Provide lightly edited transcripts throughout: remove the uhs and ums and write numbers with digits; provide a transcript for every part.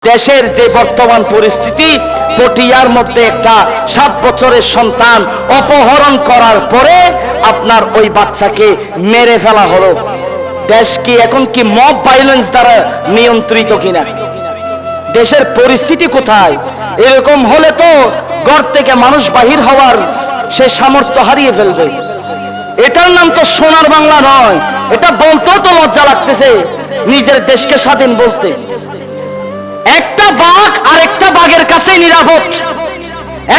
দেশের যে বর্তমান পরিস্থিতি, পটিয়ার মধ্যে একটা 7 বছরের সন্তান অপহরণ করার পরে আপনার ওই বাচ্চাকে মেরে ফেলা হলো। দেশ কি এখন কি মব ভায়োলেন্স দ্বারা নিয়ন্ত্রিত কিনা? দেশের পরিস্থিতি কোথায়? এরকম হলে তো ঘর থেকে মানুষ বাহির হওয়ার সে সামর্থ্য হারিয়ে ফেলবে। এটার নাম তো সোনার বাংলা নয়। এটা বলতেও তো লজ্জা লাগতেছে, নিজের দেশকে স্বাধীন বলতে। একটা বাঘ আর একটা বাঘের কাছে নিরাপদ,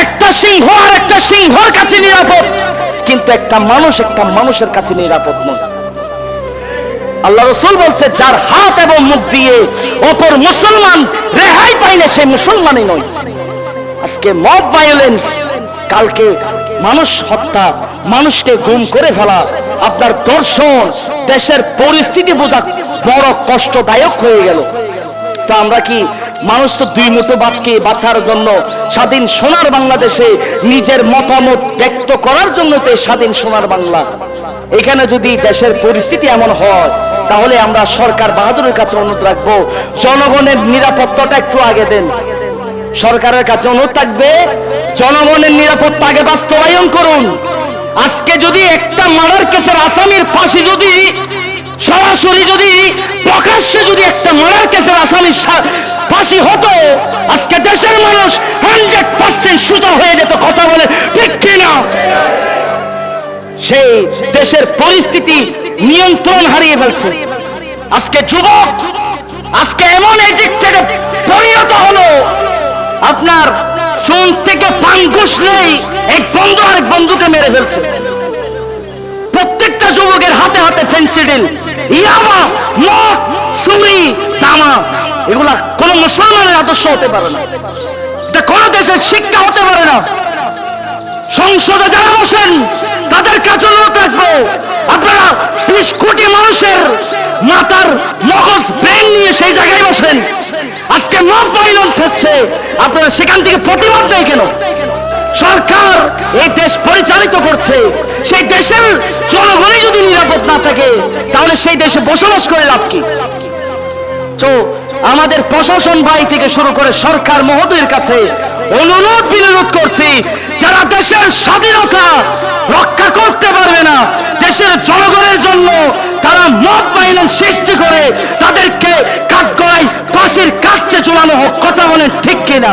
একটা সিংহ আর একটা সিংহর কাছে নিরাপদ, কিন্তু একটা মানুষের কাছে নিরাপদ নয়। আল্লাহ রাসূল বলছে, যার হাত এবং মুখ দিয়ে অপর মুসলমান রেহাই পাইলে সে মুসলমানই নয়। আজকে মব ভায়োলেন্স, কালকে মানুষ হত্যা, মানুষকে গুম করে ফেলা, আপনার দর্শন, দেশের পরিস্থিতি বোঝা বড় কষ্টদায়ক হয়ে গেল। তো আমরা কি মানুষ তো দুই মুঠো ভাতকে বাঁচার জন্য স্বাধীন সোনার বাংলাদেশে নিজের মতামত ব্যক্ত করার জন্য তো স্বাধীন সোনার বাংলা। এখানে যদি দেশের পরিস্থিতি এমন হয়, তাহলে আমরা সরকার বাহাদুরের কাছে অনুরোধ রাখবো, জনগণের নিরাপত্তাটা একটু আগে দেন। সরকারের কাছে অনুরোধ থাকবে, জনগণের নিরাপত্তা আগে বাস্তবায়ন করুন। আজকে যদি একটা মার্ডার কেসের আসামির ফাঁসি যদি সরাসরি যদি প্রকাশ্যে যদি একটা মার্ডার কেসের আসামির ফাঁসি হতো, আজকে দেশের মানুষ 100% সোজা হয়ে যেত। কথা বলে ঠিক কিনা? সেই দেশের পরিস্থিতি নিয়ন্ত্রণ হারিয়ে ফেলছে। আজকে যুবক আজকে এমন এডিক্টেডে পরিণত হলো, আপনার চুন থেকে পান ঘুষলেই এক বন্ধু আরেক বন্ধুকে মেরে ফেলছে। প্রত্যেকটা যুবকের হাতে হাতে ফেন্সিডিল, ইয়াবা, মদ, চুরি, তামা, এগুলা কোন মুসলমানের আদর্শ হতে পারে না। এটা কোন দেশের শিক্ষা হতে পারে না। সংসদে যারা বসেন তাদের কাছে অনুরোধ রাখবো, আপনারা 20 কোটি মানুষের মাথার মগজ ব্রেন নিয়ে সেই জায়গায় বসেন। আজকে মব ভায়োলেন্স হচ্ছে, আপনারা সেখান থেকে প্রতিবাদ নেই কেন? সরকার এই দেশ পরিচালিত করছে, সেই দেশের জনগণই যদি নিরাপদ না থাকে, তাহলে সেই দেশে বসবাস করে লাভ কি? তো আমাদের প্রশাসন ভাই থেকে শুরু করে সরকার মহোদয়ের কাছে অনুরোধ বিনোদ করছি, যারা দেশের স্বাধীনতা রক্ষা করতে পারবে না, দেশের জনগণের জন্য তারা মব ভায়োলেন্স সৃষ্টি করে, তাদেরকে কাঠগড়ায় ফাঁসির কাস্টে ঝুলানো হোক। কথা বলেন ঠিক কিনা?